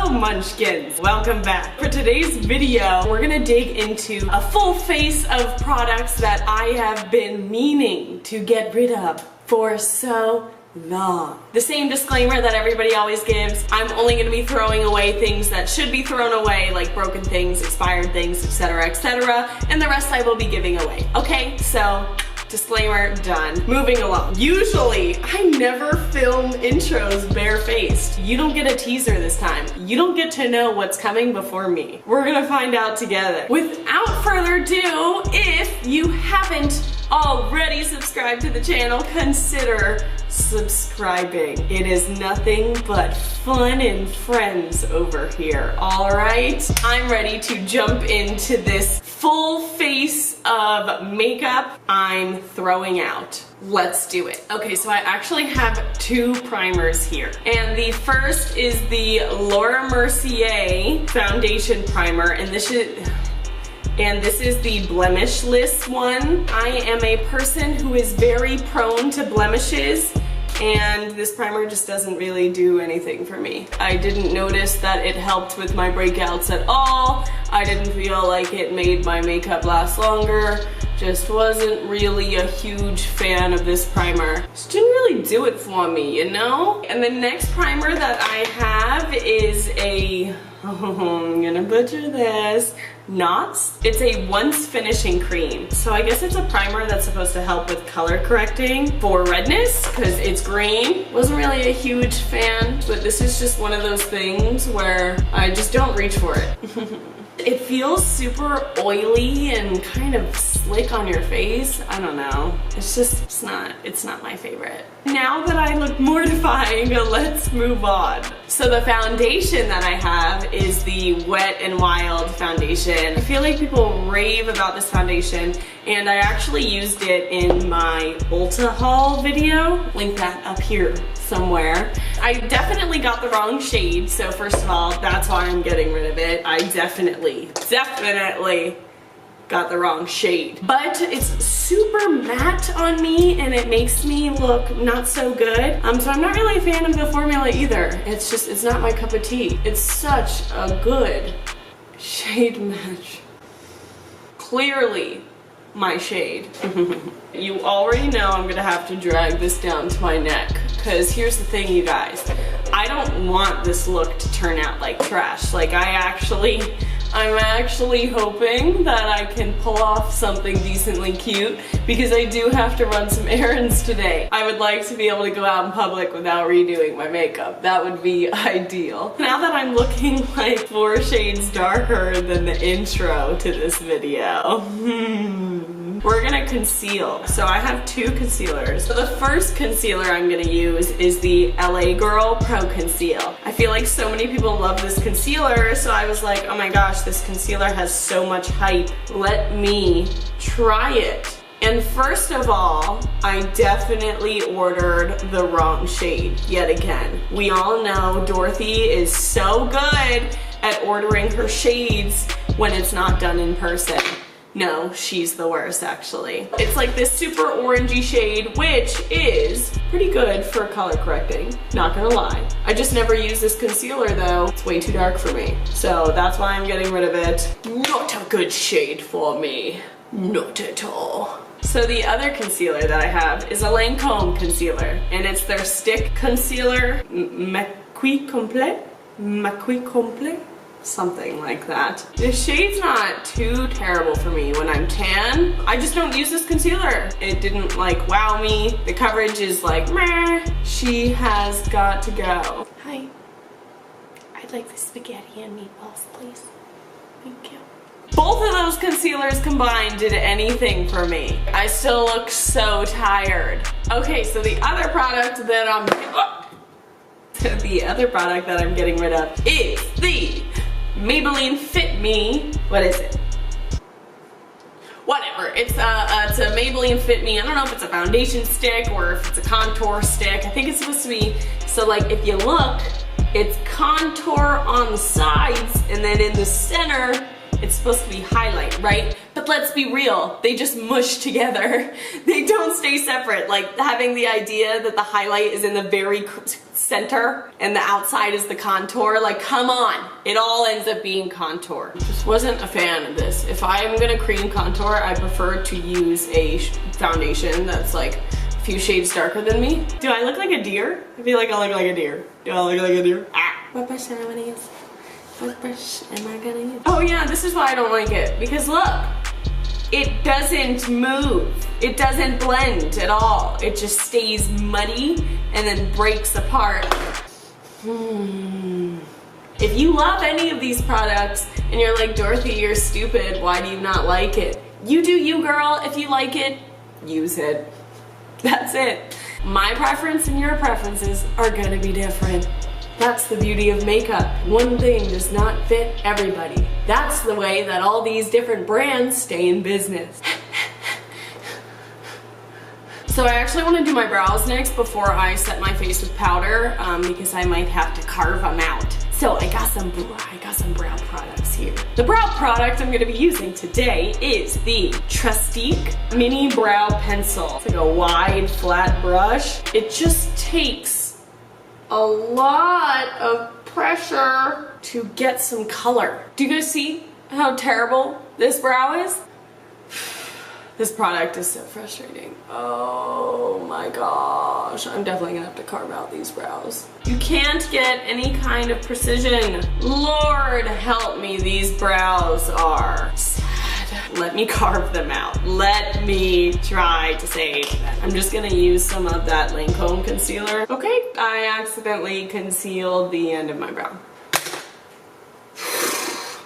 Hello munchkins, welcome back. For today's video, we're gonna dig into a full face of products that I have been meaning to get rid of for so long. The same disclaimer that everybody always gives, I'm only gonna be throwing away things that should be thrown away, like broken things, expired things, etc, etc, and the rest I will be giving away. Okay, so disclaimer done. Moving along. Usually, I never film intros barefaced. You don't get a teaser this time. You don't get to know what's coming before me. We're gonna find out together. Without further ado, if you haven't already subscribed to the channel, consider subscribing. It is nothing but fun and friends over here, alright? I'm ready to jump into this full face of makeup I'm throwing out. Let's do it. Okay, so I actually have two primers here. And the first is the Laura Mercier foundation primer, and this is the blemishless one. I am a person who is very prone to blemishes, and this primer just doesn't really do anything for me. I didn't notice that it helped with my breakouts at all. I didn't feel like it made my makeup last longer. Just wasn't really a huge fan of this primer. Just didn't really do it for me, you know? And the next primer that I have is a, I'm gonna butcher this, Knots. It's a once finishing cream. So I guess it's a primer that's supposed to help with color correcting for redness, because it's green. Wasn't really a huge fan, but this is just one of those things where I just don't reach for it. It feels super oily and kind of slick on your face. I don't know. It's just, it's not my favorite. Now that I look mortifying, let's move on. So the foundation that I have is the Wet n Wild foundation. I feel like people rave about this foundation, and I actually used it in my Ulta haul video. Link that up here somewhere. I definitely got the wrong shade, so first of all, that's why I'm getting rid of it. I definitely got the wrong shade. But it's super matte on me, and it makes me look not so good. So I'm not really a fan of the formula either. It's not my cup of tea. It's such a good shade match. Clearly my shade. You already know I'm gonna have to drag this down to my neck, because here's the thing, you guys. I don't want this look to turn out like trash. Like I'm actually hoping that I can pull off something decently cute, because I do have to run some errands today. I would like to be able to go out in public without redoing my makeup. That would be ideal. Now that I'm looking like 4 shades darker than the intro to this video, we're gonna conceal. So I have 2 concealers. So the first concealer I'm gonna use is the LA Girl Pro Conceal. I feel like so many people love this concealer, so I was like, oh my gosh, this concealer has so much hype. Let me try it. And first of all, I definitely ordered the wrong shade yet again. We all know Dorothy is so good at ordering her shades when it's not done in person. No, she's the worst actually. It's like this super orangey shade, which is pretty good for color correcting, not gonna lie. I just never use this concealer though. It's way too dark for me. So that's why I'm getting rid of it. Not a good shade for me. Not at all. So the other concealer that I have is a LANCOME concealer, and it's their stick concealer, MAQUICOMPLET? MAQUICOMPLET? Something like that. The shade's not too terrible for me when I'm tan. I just don't use this concealer. It didn't like wow me. The coverage is like meh. She has got to go. Hi. I'd like the spaghetti and meatballs, please. Thank you. Both of those concealers combined did anything for me. I still look so tired. Okay, so the other product that I'm getting rid of is the Maybelline Fit Me. What is it? Whatever. It's a Maybelline Fit Me. I don't know if it's a foundation stick or if it's a contour stick. I think it's supposed to be, so like if you look, it's contour on the sides, and then in the center It's supposed to be highlight, right? But let's be real, they just mush together. They don't stay separate. Like having the idea that the highlight is in the very center and the outside is the contour, like come on, it all ends up being contour. Just wasn't a fan of this. If I am gonna cream contour, I prefer to use a foundation that's like a few shades darker than me. Do I look like a deer? I feel like I look like a deer. Do I look like a deer? Ah. What brush am I gonna use? What brush am I gonna use? Oh yeah, this is why I don't like it. Because look, it doesn't move. It doesn't blend at all. It just stays muddy and then breaks apart. If you love any of these products and you're like, Dorothy, you're stupid, why do you not like it? You do you, girl. If you like it, use it. That's it. My preference and your preferences are gonna be different. That's the beauty of makeup. One thing does not fit everybody. That's the way that all these different brands stay in business. So I actually want to do my brows next before I set my face with powder because I might have to carve them out. So I got some brow products here. The brow product I'm going to be using today is the TRESTIQUE Mini Brow Pencil. It's like a wide, flat brush. It just takes a lot of pressure to get some color. Do you guys see how terrible this brow is? This product is so frustrating. Oh my gosh. I'm definitely gonna have to carve out these brows. You can't get any kind of precision. Lord help me, these brows are sad. Let me carve them out. Let me try to save them. I'm just gonna use some of that LANCOME concealer. Okay, I accidentally concealed the end of my brow. I'm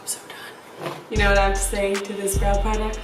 so done. You know what I have to say to this brow product?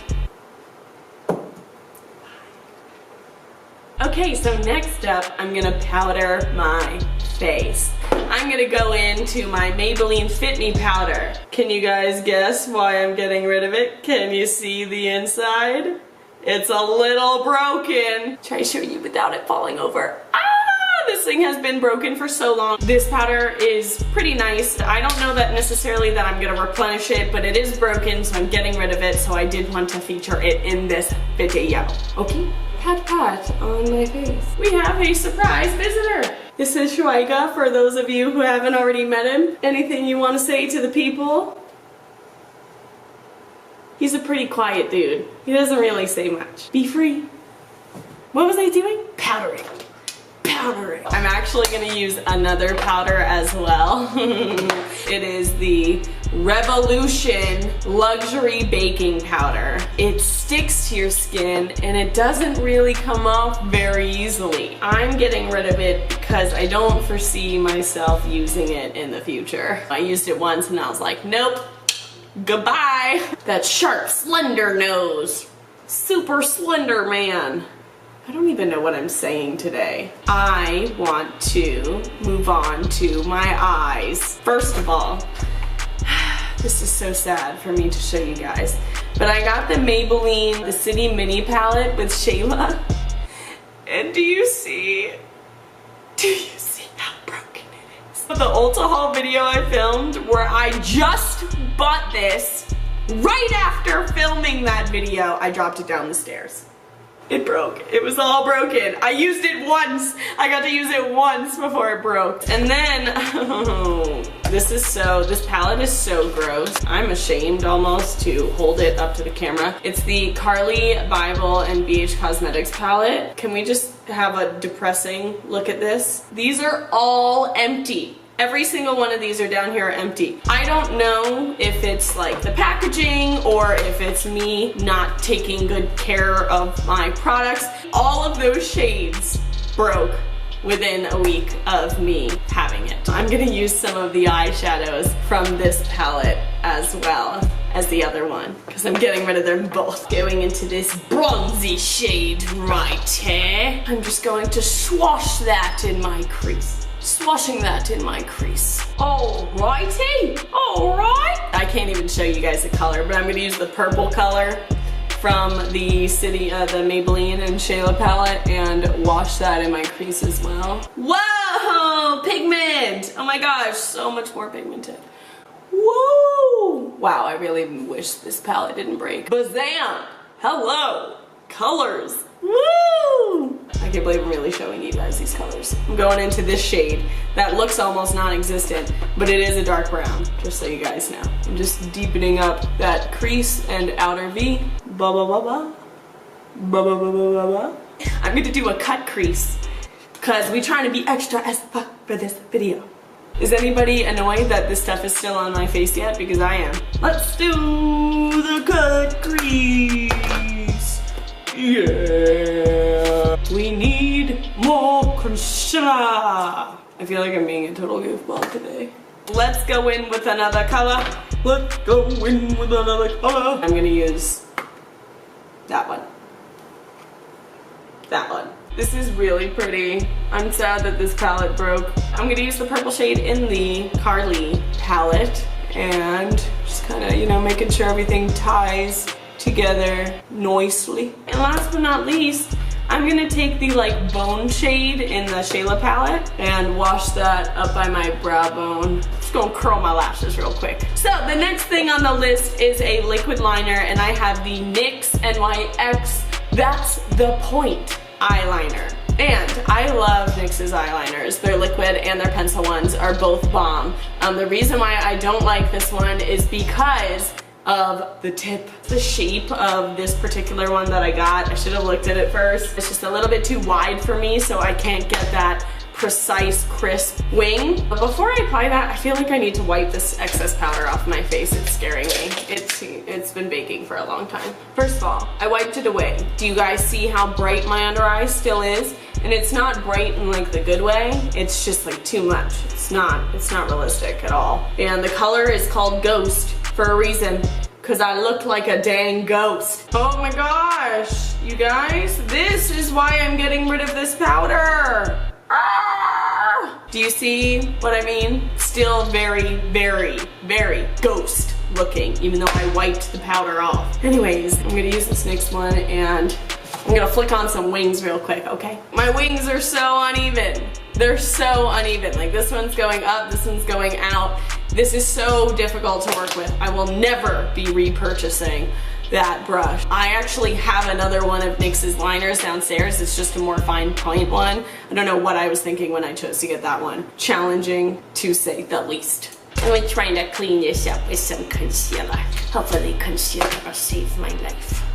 Okay, so next up, I'm gonna powder my face. I'm gonna go into my Maybelline Fit Me powder. Can you guys guess why I'm getting rid of it? Can you see the inside? It's a little broken. Try to show you without it falling over. Ah, this thing has been broken for so long. This powder is pretty nice. I don't know that necessarily that I'm gonna replenish it, but it is broken, so I'm getting rid of it, so I did want to feature it in this video. Okay? Pat pat on my face. We have a surprise visitor. This is Shayla, for those of you who haven't already met him. Anything you want to say to the people? He's a pretty quiet dude. He doesn't really say much. Be free. What was I doing? Powdering. Powdering. I'm actually gonna use another powder as well. It is the Revolution Luxury Baking Powder. It sticks to your skin and it doesn't really come off very easily. I'm getting rid of it because I don't foresee myself using it in the future. I used it once and I was like, nope, goodbye. That sharp, slender nose. Super slender man. I don't even know what I'm saying today. I want to move on to my eyes. First of all, this is so sad for me to show you guys, but I got the Maybelline The City Mini Palette with Shayla, and do you see how broken it is? The Ulta haul video I filmed where I just bought this, right after filming that video, I dropped it down the stairs. It broke. It was all broken. I used it once. I got to use it once before it broke. And then, oh, this palette is so gross. I'm ashamed almost to hold it up to the camera. It's the CARLI, BYBEL, and BH Cosmetics palette. Can we just have a depressing look at this? These are all empty. Every single one of these are down here empty. I don't know if it's like the packaging or if it's me not taking good care of my products. All of those shades broke within a week of me having it. I'm gonna use some of the eyeshadows from this palette as well as the other one because I'm getting rid of them both. Going into this bronzy shade right here. I'm just going to swash that in my crease. Swashing that in my crease. Alrighty, alright. I can't even show you guys the color, but I'm gonna use the purple color from the Maybelline and Shayla palette and wash that in my crease as well. Whoa, pigment! Oh my gosh, so much more pigmented. Whoa! Woo! Wow, I really wish this palette didn't break. Bazam! Hello! Colors! Woo! I can't believe I'm really showing you guys these colors. I'm going into this shade that looks almost non-existent, but it is a dark brown, just so you guys know. I'm just deepening up that crease and outer V. Ba ba ba ba. Ba ba ba ba ba ba. I'm gonna do a cut crease, because we're trying to be extra as fuck for this video. Is anybody annoyed that this stuff is still on my face yet? Because I am. Let's do the cut crease. Yeah. We need more concealer. I feel like I'm being a total goofball today. Let's go in with another color. Let's go in with another color. I'm gonna use that one. That one. This is really pretty. I'm sad that this palette broke. I'm gonna use the purple shade in the CARLI palette and just kind of, you know, making sure everything ties together nicely. And last but not least, I'm gonna take the like bone shade in the SHAYLA palette and wash that up by my brow bone. Just gonna curl my lashes real quick. So the next thing on the list is a liquid liner, and I have the NYX NYX That's the Point eyeliner. And I love NYX's eyeliners. Their liquid and their pencil ones are both bomb. The reason why I don't like this one is because of the tip, the shape of this particular one that I got. I should have looked at it first. It's just a little bit too wide for me, so I can't get that precise, crisp wing. But before I apply that, I feel like I need to wipe this excess powder off my face. It's scaring me. It's been baking for a long time. First of all, I wiped it away. Do you guys see how bright my under eye still is? And it's not bright in like the good way. It's just like too much. It's not realistic at all. And the color is called Ghost for a reason, because I looked like a dang ghost. Oh my gosh, you guys, this is why I'm getting rid of this powder. Ah! Do you see what I mean? Still very, very, very ghost looking, even though I wiped the powder off. Anyways, I'm gonna use this next one and I'm gonna flick on some wings real quick, okay? My wings are so uneven. They're so uneven. Like this one's going up, this one's going out. This is so difficult to work with. I will never be repurchasing that brush. I actually have another one of NYX's liners downstairs. It's just a more fine point one. I don't know what I was thinking when I chose to get that one. Challenging to say the least. I'm trying to clean this up with some concealer. Hopefully concealer will save my life.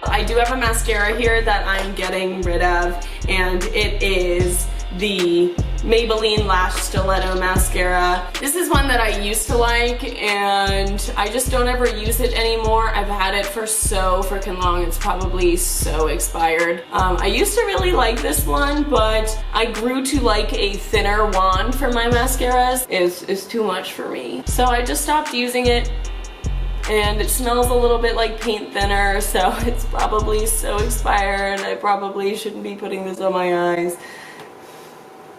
I do have a mascara here that I'm getting rid of, and it is the Maybelline Lash Stiletto Mascara. This is one that I used to like, and I just don't ever use it anymore. I've had it for so freaking long. It's probably so expired. I used to really like this one, but I grew to like a thinner wand for my mascaras. It's too much for me. So I just stopped using it. And it smells a little bit like paint thinner, so it's probably so expired. I probably shouldn't be putting this on my eyes.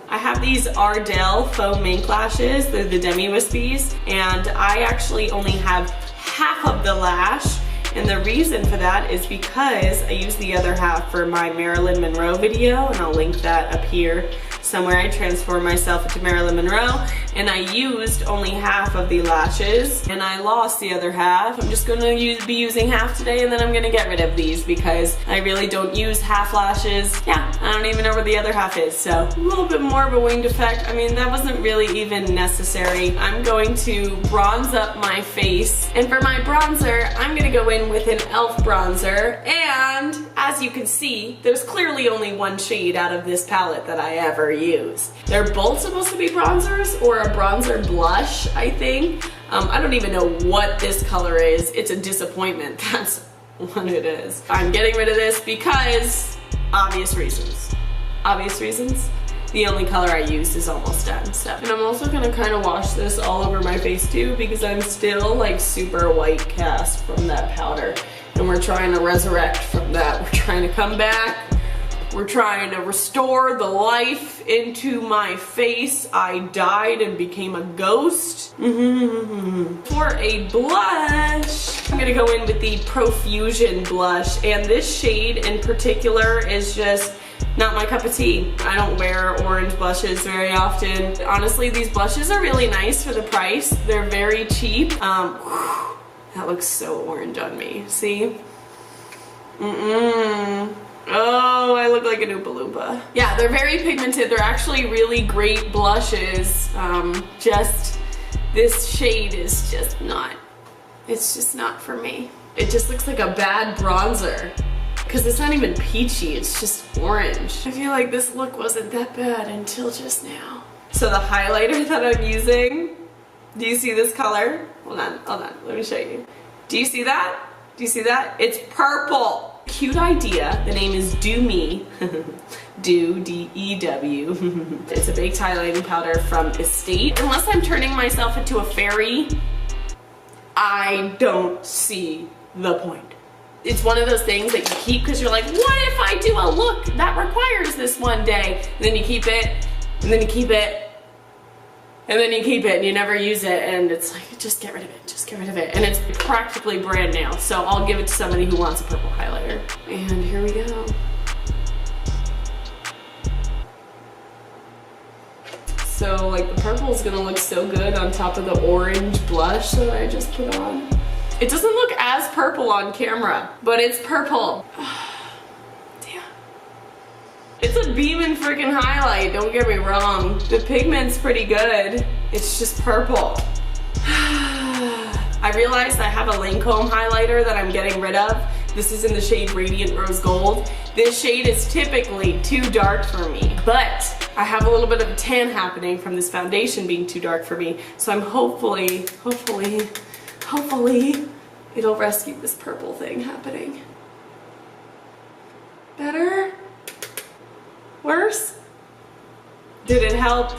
I have these Ardell faux mink lashes. They're the demi wispies, and I actually only have half of the lash. And the reason for that is because I use the other half for my Marilyn Monroe video, and I'll link that up here somewhere. I transformed myself into Marilyn Monroe, and I used only half of the lashes, and I lost the other half. I'm just gonna be using half today, and then I'm gonna get rid of these because I really don't use half lashes. Yeah, I don't even know where the other half is, so a little bit more of a winged effect. I mean, that wasn't really even necessary. I'm going to bronze up my face, and for my bronzer, I'm gonna go in with an e.l.f. bronzer, and as you can see, there's clearly only one shade out of this palette that I ever use. They're both supposed to be bronzers, or a bronzer blush, I think. I don't even know what this color is. It's a disappointment. That's what it is. I'm getting rid of this because obvious reasons. Obvious reasons. The only color I used is almost done, so. And I'm also gonna kind of wash this all over my face too, because I'm still like super white cast from that powder. And we're trying to resurrect from that. We're trying to come back. We're trying to restore the life into my face. I died and became a ghost. For a blush, I'm gonna go in with the Profusion blush, and this shade in particular is just not my cup of tea. I don't wear orange blushes very often. Honestly, these blushes are really nice for the price. They're very cheap. That looks so orange on me. See? Oh, I look like an Oompa Loompa. Yeah, they're very pigmented. They're actually really great blushes. Just this shade is just not, it's just not for me. It just looks like a bad bronzer because it's not even peachy, it's just orange. I feel like this look wasn't that bad until just now. So the highlighter that I'm using, do you see this color? Hold on, let me show you. Do you see that? Do you see that? It's purple. Cute idea. The name is Do Me. Dew, D-E-W. It's a baked highlighting powder from Estate. Unless I'm turning myself into a fairy, I don't see the point. It's one of those things that you keep because you're like, what if I do a look that requires this one day? And then you keep it, and then you keep it, and then you keep it, and you never use it, and it's like, just get rid of it, just get rid of it. And it's practically brand new, so I'll give it to somebody who wants a purple highlighter. And here we go. So like the purple is gonna look so good on top of the orange blush that I just put on. It doesn't look as purple on camera, but it's purple. Damn. It's a beaming freaking highlight, don't get me wrong. The pigment's pretty good. It's just purple. I realized I have a Lancome highlighter that I'm getting rid of. This is in the shade Radiant Rose Gold. This shade is typically too dark for me, but I have a little bit of a tan happening from this foundation being too dark for me. So I'm hopefully it'll rescue this purple thing happening. Better? Worse? Did it help?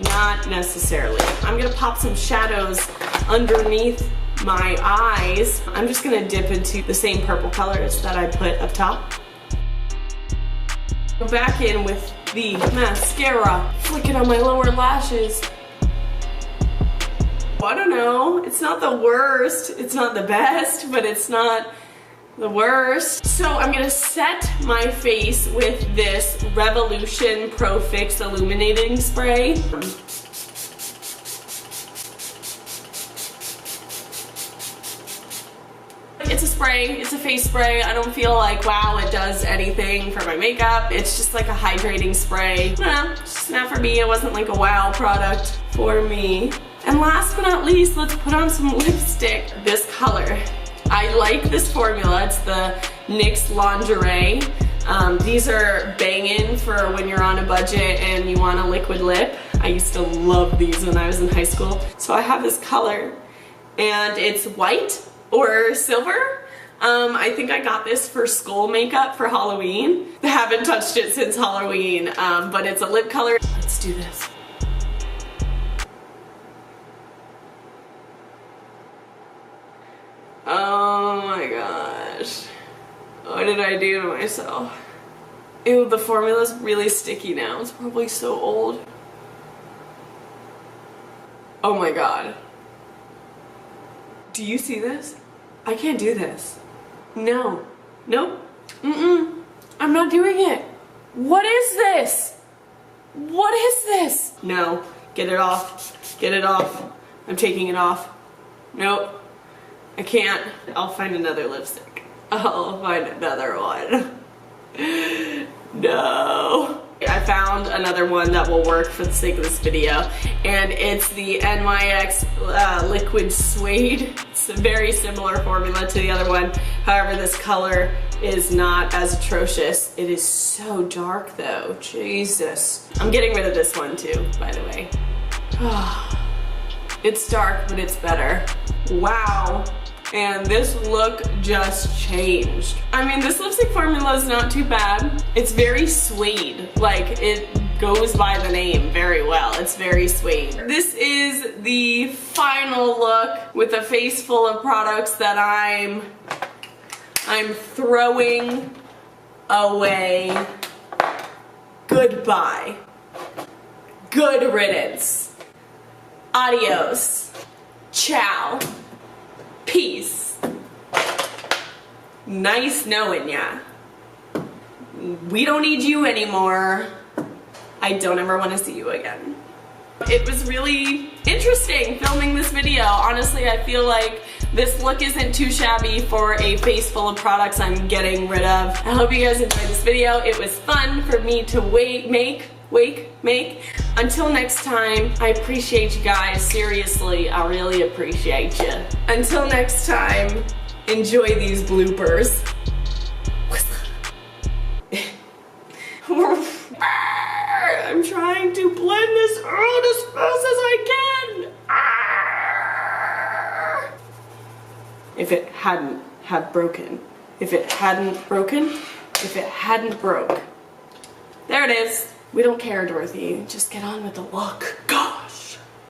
Not necessarily. I'm gonna pop some shadows underneath my eyes. I'm just gonna dip into the same purple colors that I put up top. Go back in with the mascara, flick it on my lower lashes. I don't know, it's not the worst, it's not the best, but it's not the worst. So I'm gonna set my face with this Revolution Pro Fix Illuminating Spray. It's a spray, it's a face spray. I don't feel like, wow, it does anything for my makeup. It's just like a hydrating spray. Nah, it's just not for me. It wasn't like a wow product for me. And last but not least, let's put on some lipstick. This color. I like this formula. It's the NYX Lingerie. These are banging for when you're on a budget and you want a liquid lip. I used to love these when I was in high school. So I have this color and it's white or silver. I think I got this for skull makeup for Halloween. I haven't touched it since Halloween, but it's a lip color. Let's do this. Oh my gosh. What did I do to myself? Ew, the formula's really sticky now. It's probably so old. Oh my god. Do you see this? I can't do this. No. Nope. I'm not doing it. What is this? What is this? No. Get it off. Get it off. I'm taking it off. Nope. I can't. I'll find another lipstick. I'll find another one. No. I found another one that will work for the sake of this video, and it's the NYX Liquid Suede. It's a very similar formula to the other one. However, this color is not as atrocious. It is so dark though. Jesus. I'm getting rid of this one too, by the way. It's dark, but it's better. Wow. And this look just changed. I mean, this lipstick formula is not too bad. It's very suede. Like, it goes by the name very well. It's very suede. This is the final look with a face full of products that I'm throwing away. Goodbye. Good riddance. Adios. Ciao. Peace. Nice knowing ya. we don't need you anymore. I don't ever want to see you again. It was really interesting filming this video. Honestly, I feel like this look isn't too shabby for a face full of products I'm getting rid of. I hope you guys enjoyed this video. It was fun for me to make. Until next time, I appreciate you guys. Seriously, I really appreciate you. Until next time, enjoy these bloopers. I'm trying to blend this out as fast as I can. If it hadn't have broken. If it hadn't broken. If it hadn't broke. There it is. We don't care, Dorothy. Just get on with the look. Gosh.